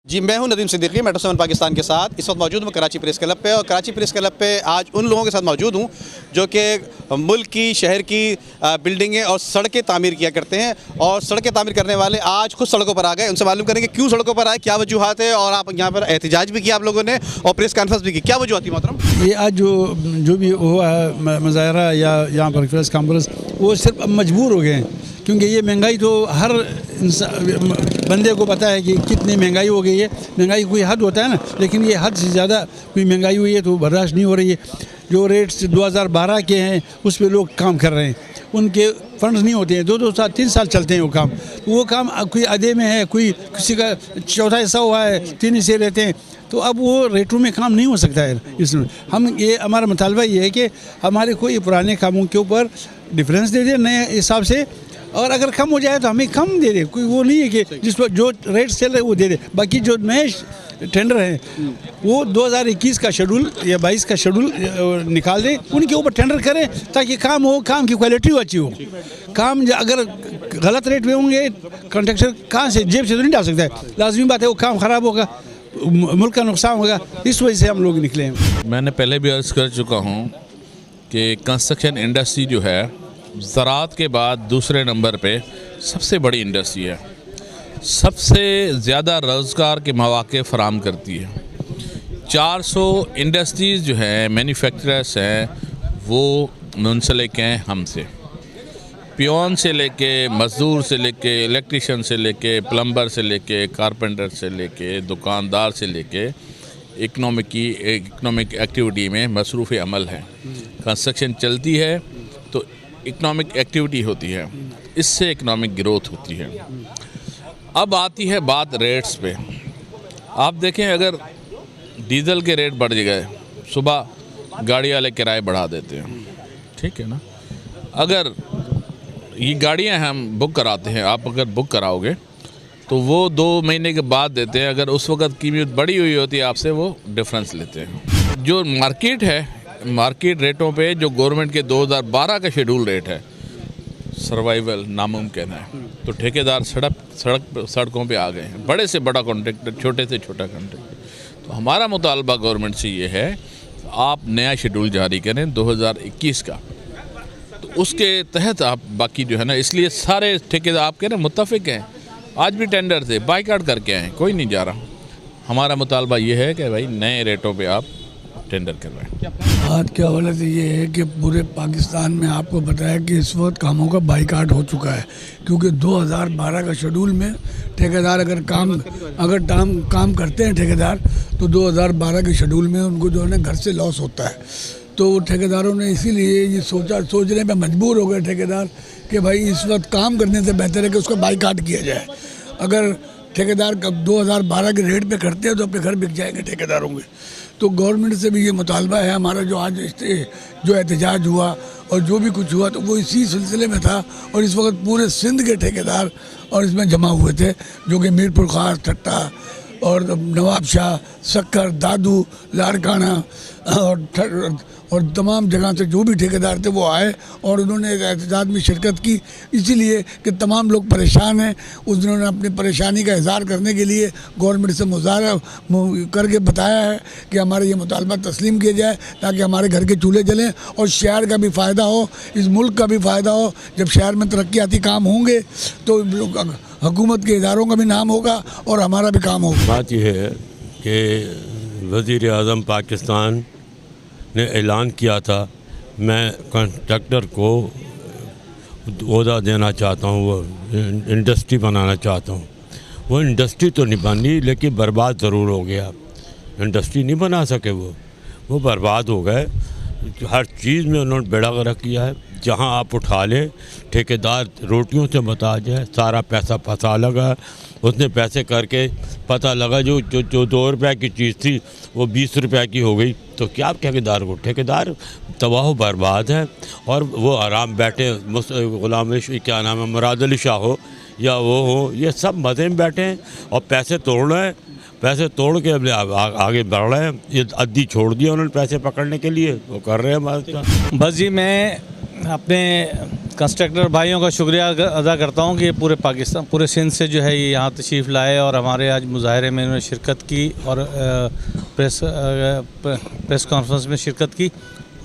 जी, मैं हूं नदीम सिद्दीकी मेट्रो 7 पाकिस्तान के साथ। इस वक्त मौजूद हूं कराची प्रेस क्लब पे, और कराची प्रेस क्लब पे आज उन लोगों के साथ मौजूद हूं जो कि मुल्क की, शहर की बिल्डिंगें और सड़कें तामीर किया करते हैं, और सड़कें तामीर करने वाले आज खुद सड़कों पर आ गए। उनसे मालूम करेंगे क्यों सड़कों पर आए, क्या वजूहत है, और आप यहाँ पर एहतजाज भी किया आप लोगों ने और प्रेस कॉन्फ्रेंस भी की, क्या वजूहत थी मोहतरम? ये आज जो भी हुआ है मुजाहरा या यहाँ पर प्रेस कॉन्फ्रेंस, वो सिर्फ मजबूर हो गए हैं, क्योंकि ये महंगाई तो हर बंदे को पता है कि कितनी महंगाई हो गई है। महंगाई कोई हद होता है ना, लेकिन ये हद से ज़्यादा कोई महंगाई हुई है तो बर्दाश्त नहीं हो रही है। जो रेट्स 2012 के हैं उस पर लोग काम कर रहे हैं, उनके फंड्स नहीं होते हैं, 2-2 साल 3 साल चलते हैं वो काम। तो वो काम कोई आधे में है, कोई किसी का चौथा हिस्सा हुआ है, 3 हिस्से रहते हैं, तो अब वो रेटों में काम नहीं हो सकता है। इसमें हमारा मुतालबा ये है कि हमारे कोई पुराने कामों के ऊपर डिफरेंस दे दे नए हिसाब से, और अगर कम हो जाए तो हमें कम दे दे। कोई वो नहीं है कि जिस पर जो रेट चल रहे हैं वो दे दे। बाकी जो नए टेंडर हैं वो 2021 का शेड्यूल या 22 का शेड्यूल निकाल दें, उनके ऊपर टेंडर करें ताकि काम हो, काम की क्वालिटी अच्छी हो। काम अगर गलत रेट में होंगे, कॉन्ट्रैक्टर कहाँ से, जेब से तो नहीं डाल सकता है। लाजमी बात है वो काम ख़राब होगा, मुल्क का नुकसान होगा। इस वजह से हम लोग निकले हैं। मैंने पहले भी अर्ज़ कर चुका हूँ कि कंस्ट्रक्शन इंडस्ट्री जो है ज़राअत के बाद दूसरे नंबर पे सबसे बड़ी इंडस्ट्री है, सबसे ज़्यादा रोज़गार के मौक़े फ़राहम करती है। 400 इंडस्ट्रीज़ जो हैं, मैन्युफैक्चरर्स हैं, वो मुंसलिक हैं हमसे। पियोन से लेके, मज़दूर से लेके, इलेक्ट्रीशियन से लेके, प्लम्बर से लेके, कारपेंटर से लेके, दुकानदार से लेके इकनॉमिक एक्टिविटी में मसरूफ़ अमल है। कंस्ट्रक्शन चलती है तो इकनॉमिक एक्टिविटी होती है, इससे इकनॉमिक ग्रोथ होती है। अब आती है बात रेट्स पे। आप देखें, अगर डीज़ल के रेट बढ़ गए, सुबह गाड़ी वाले किराए बढ़ा देते हैं, ठीक है ना। अगर ये गाड़ियां हम बुक कराते हैं, आप अगर बुक कराओगे तो वो 2 महीने के बाद देते हैं। अगर उस वक्त कीमत बढ़ी हुई होती है आपसे, वो डिफरेंस लेते हैं। जो मार्केट है, मार्केट रेटों पे जो गवर्नमेंट के 2012 का शेड्यूल रेट है, सर्वाइवल नामुमकिन है। तो ठेकेदार सड़कों पे आ गए हैं, बड़े से बड़ा कॉन्ट्रैक्टर, छोटे से छोटा कॉन्ट्रैक्टर। तो हमारा मुतालबा गवर्नमेंट से ये है, आप नया शेड्यूल जारी करें 2021 का, तो उसके तहत आप बाकी जो है ना, इसलिए सारे ठेकेदार आपके ना मुत्तफिक हैं। आज भी टेंडर थे, बाइकाट करके आए, कोई नहीं जा रहा। हमारा मुतालबा ये है कि भाई नए रेटों पे आप टेंडर करवाएं। बात क्या हालत ये है कि पूरे पाकिस्तान में आपको पता है कि इस वक्त कामों का बाइकाट हो चुका है, क्योंकि 2012 का शेड्यूल में ठेकेदार अगर काम करते हैं ठेकेदार, तो 2012 के शेड्यूल में उनको जो है ना घर से लॉस होता है। तो ठेकेदारों ने इसीलिए ये सोचने पे मजबूर हो गए ठेकेदार कि भाई इस वक्त काम करने से बेहतर है कि उसका बाइकाट किया जाए। अगर ठेकेदार कब 2012 के रेट पे करते हैं तो अपने घर बिक जाएंगे ठेकेदारों के। तो गवर्नमेंट से भी ये मुतालबा है हमारा, जो आज जो एहतजाज हुआ और जो भी कुछ हुआ, तो वो इसी सिलसिले में था। और इस वक्त पूरे सिंध के ठेकेदार और इसमें जमा हुए थे, जो कि मीरपुर खास, ठट्टा और नवाब शाह, सक्कर, दादू, लाड़काना और तमाम जगह से जो भी ठेकेदार थे वो आए और उन्होंने एहतजाज में शिरकत की, इसीलिए कि तमाम लोग परेशान हैं। उस उन्होंने अपनी परेशानी का इज़हार करने के लिए गवर्नमेंट से मुज़ाहरा करके बताया है कि हमारा ये मुतालबा तस्लीम किया जाए, ताकि हमारे घर के चूल्हे जलें और शहर का भी फ़ायदा हो, इस मुल्क का भी फ़ायदा हो। जब शहर में तरक्याती काम होंगे तो हुकूमत के इदारों का भी नाम होगा और हमारा भी काम होगा। बात यह है कि वज़ीर आज़म पाकिस्तान ने ऐलान किया था, मैं कॉन्ट्रैक्टर को ओहदा देना चाहता हूँ, वो इंडस्ट्री बनाना चाहता हूँ। वो इंडस्ट्री तो नहीं बनी, लेकिन बर्बाद ज़रूर हो गया। इंडस्ट्री नहीं बना सके, वो बर्बाद हो गए। हर चीज़ में उन्होंने बेड़ा गर्क किया है। जहाँ आप उठा लें, ठेकेदार रोटियों से बता जाए, सारा पैसा फंसा लगा। उसने पैसे करके पता लगा जो 2 रुपये की चीज़ थी वो 20 रुपये की हो गई। तो क्या ठेकेदार को, ठेकेदार तबाह बर्बाद है। और वो आराम बैठे, गुलाम क्या नाम है, मुराद अली शाह हो या वो हो, ये सब मज़े में बैठे हैं और पैसे तोड़ रहे हैं। पैसे तोड़ के आगे बढ़ रहे हैं। ये अद्दी छोड़ दिया उन्होंने पैसे पकड़ने के लिए, वो कर रहे हैं। बस जी, मैं अपने कंस्ट्रक्टर भाइयों का शुक्रिया अदा करता हूं कि पूरे पाकिस्तान, पूरे सिंध से जो है ये यहाँ तशरीफ़ लाए और हमारे आज मुजाहरे में इन्होंने शिरकत की और प्रेस कॉन्फ्रेंस में शिरकत की।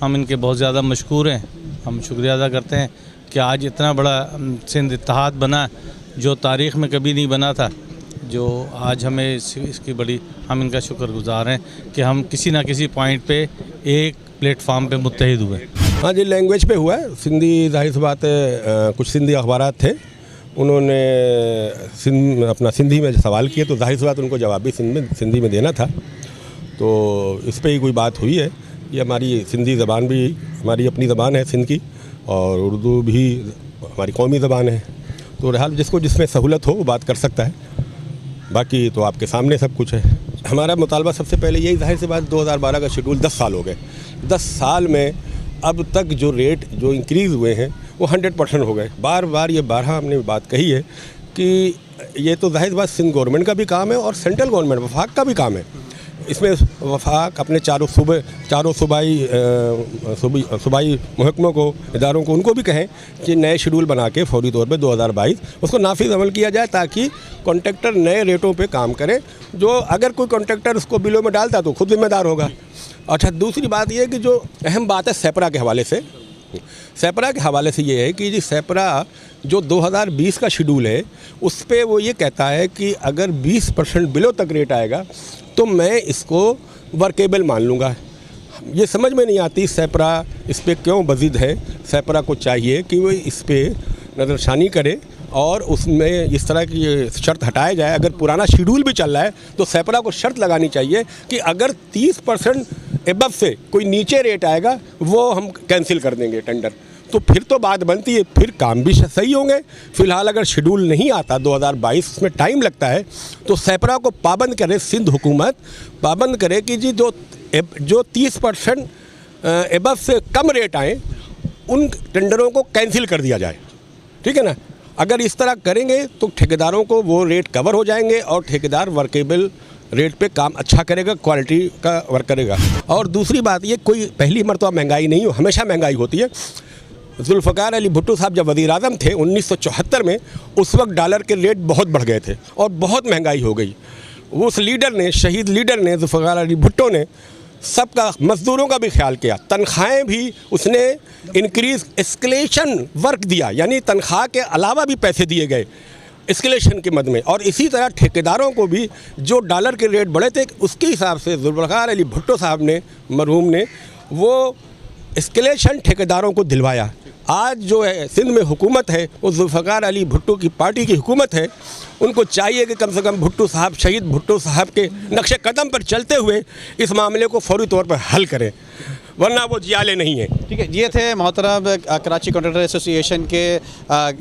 हम इनके बहुत ज़्यादा मशकूर हैं। हम शुक्रिया अदा करते हैं कि आज इतना बड़ा सिंध इत्तेहाद बना जो तारीख़ में कभी नहीं बना था, जो आज हमें इसकी बड़ी, हम इनका शुक्रगुज़ार हैं कि हम किसी ना किसी पॉइंट पे एक प्लेटफार्म पे मुत्तहिद हुए। हाँ जी, लैंग्वेज पे हुआ है। सिंधी, जाहिर सी बात है, कुछ सिंधी अखबारात थे, उन्होंने अपना सिंधी में सवाल किए तो जाहिर सी बात उनको जवाब भी सिंधी में देना था। तो इस पर ही कोई बात हुई है। ये हमारी सिंधी ज़बान भी हमारी अपनी ज़बान है सिंध की, और उर्दू भी हमारी कौमी ज़बान है। तो बहरहाल जिसको जिसमें सहूलत हो वो बात कर सकता है, बाकी तो आपके सामने सब कुछ है। हमारा मुतालबा सबसे पहले यही, जाहिर सी बात 2012 का शेड्यूल 10 साल हो गए। 10 साल में अब तक जो रेट जो इंक्रीज़ हुए हैं वो 100% हो गए। बार बार ये हमने बात कही है कि ये तो जाहिर बात सिंध गवर्नमेंट का भी काम है और सेंट्रल गवर्नमेंट वफाक का भी काम है। इसमें वफाक अपने चारों सूबाई महकमों को, इदारों को, उनको भी कहें कि नए शेड्यूल बना के फौरी तौर पे 2022 उसको नाफिज अमल किया जाए, ताकि कॉन्ट्रैक्टर नए रेटों पे काम करे। जो अगर कोई कॉन्ट्रैक्टर उसको बिलों में डालता तो खुद जिम्मेदार होगा। अच्छा, दूसरी बात ये कि जो अहम बात है सेपरा के हवाले से, ये है कि जी सेपरा जो 2020 का शेड्यूल है उस पे वो ये कहता है कि अगर 20% बिलो तक रेट आएगा तो मैं इसको वर्केबल मान लूँगा। ये समझ में नहीं आती सेपरा इस पे क्यों बज़िद है। सेपरा को चाहिए कि वो इस पे नज़रसानी करे और उसमें इस तरह की शर्त हटाया जाए। अगर पुराना शेड्यूल भी चल रहा है तो सेपरा को शर्त लगानी चाहिए कि अगर 30% एबव से कोई नीचे रेट आएगा वो हम कैंसिल कर देंगे टेंडर। तो फिर तो बात बनती है, फिर काम भी सही होंगे। फ़िलहाल अगर शेड्यूल नहीं आता 2022, उसमें टाइम लगता है, तो सेपरा को पाबंद करे, सिंध हुकूमत पाबंद करे कि जी जो 30% एबव से कम रेट आए उन टेंडरों को कैंसिल कर दिया जाए। ठीक है ना। अगर इस तरह करेंगे तो ठेकेदारों को वो रेट कवर हो जाएंगे और ठेकेदार वर्केबल रेट पे काम अच्छा करेगा, क्वालिटी का वर्क करेगा। और दूसरी बात ये, कोई पहली मरतबा महंगाई नहीं हो, हमेशा महंगाई होती है। जुल्फ़िकार अली भुट्टो साहब जब वज़ीर आज़म थे 1974 में, उस वक्त डॉलर के रेट बहुत बढ़ गए थे और बहुत महंगाई हो गई। वो उस लीडर ने, शहीद लीडर ने, जुल्फ़िकार अली भुट्टो ने सबका, मज़दूरों का भी ख्याल किया, तनख्वाहें भी उसने इंक्रीज़, एस्केलेशन वर्क दिया, यानी तनख्वाह के अलावा भी पैसे दिए गए एस्केलेशन के मद में। और इसी तरह ठेकेदारों को भी जो डॉलर के रेट बढ़े थे उसके हिसाब से जुल्फ़िकार अली भुट्टो साहब ने, मरहूम ने, वो एस्केलेशन ठेकेदारों को दिलवाया। आज जो है सिंध में हुकूमत है वो जुल्फ़िकार अली भुट्टो की पार्टी की हुकूमत है। उनको चाहिए कि कम से कम भुट्टो साहब, शहीद भुट्टो साहब के नक्शे कदम पर चलते हुए इस मामले को फौरी तौर पर हल करें, वरना वो जियाले नहीं है। ठीक है, ये थे मोहतरम कराची कॉन्ट्रैक्टर एसोसिएशन के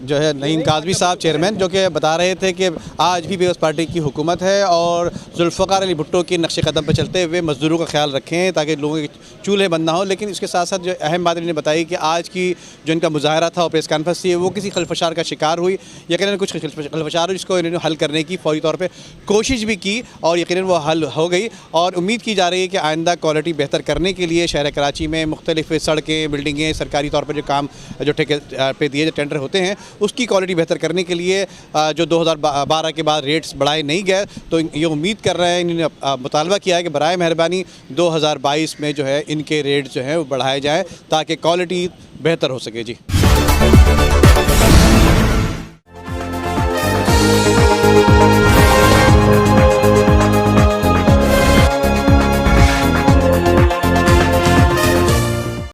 जो है नईम काज़मी साहब, चेयरमैन, जो कि बता रहे थे कि आज भी पीपल्स पार्टी की हुकूमत है और जुल्फ़िकार अली भुट्टो के नक्शे कदम पर चलते हुए मज़दूरों का ख्याल रखें ताकि लोगों के चूल्हे बंद ना हो। लेकिन इसके साथ साथ जो अहम बात इन्होंने बताई कि आज की जो इनका मुजाहरा था और प्रेस कॉन्फ्रेंस थी वो किसी खलफशार का शिकार हुई। यकीनन कुछ खलफशार हुई जिसको इन्होंने हल करने की फौरी तौर पर कोशिश भी की और यकीनन वो हल हो गई। और उम्मीद की जा रही है कि आइंदा क्वालिटी बेहतर करने के लिए शहर कराची में मुख्तलिफ सड़कें, बिल्डिंगें, सरकारी तौर पर जो काम जो ठेके पे दिए जो टेंडर होते हैं उसकी क्वालिटी बेहतर करने के लिए जो 2012 के बाद रेट्स बढ़ाए नहीं गए, तो ये उम्मीद कर रहे हैं, इन्होंने मुतालबा किया है कि बराए मेहरबानी 2022 में जो है इनके रेट जो हैं वो बढ़ाए जाएँ ताकि क्वालिटी बेहतर हो सके। जी।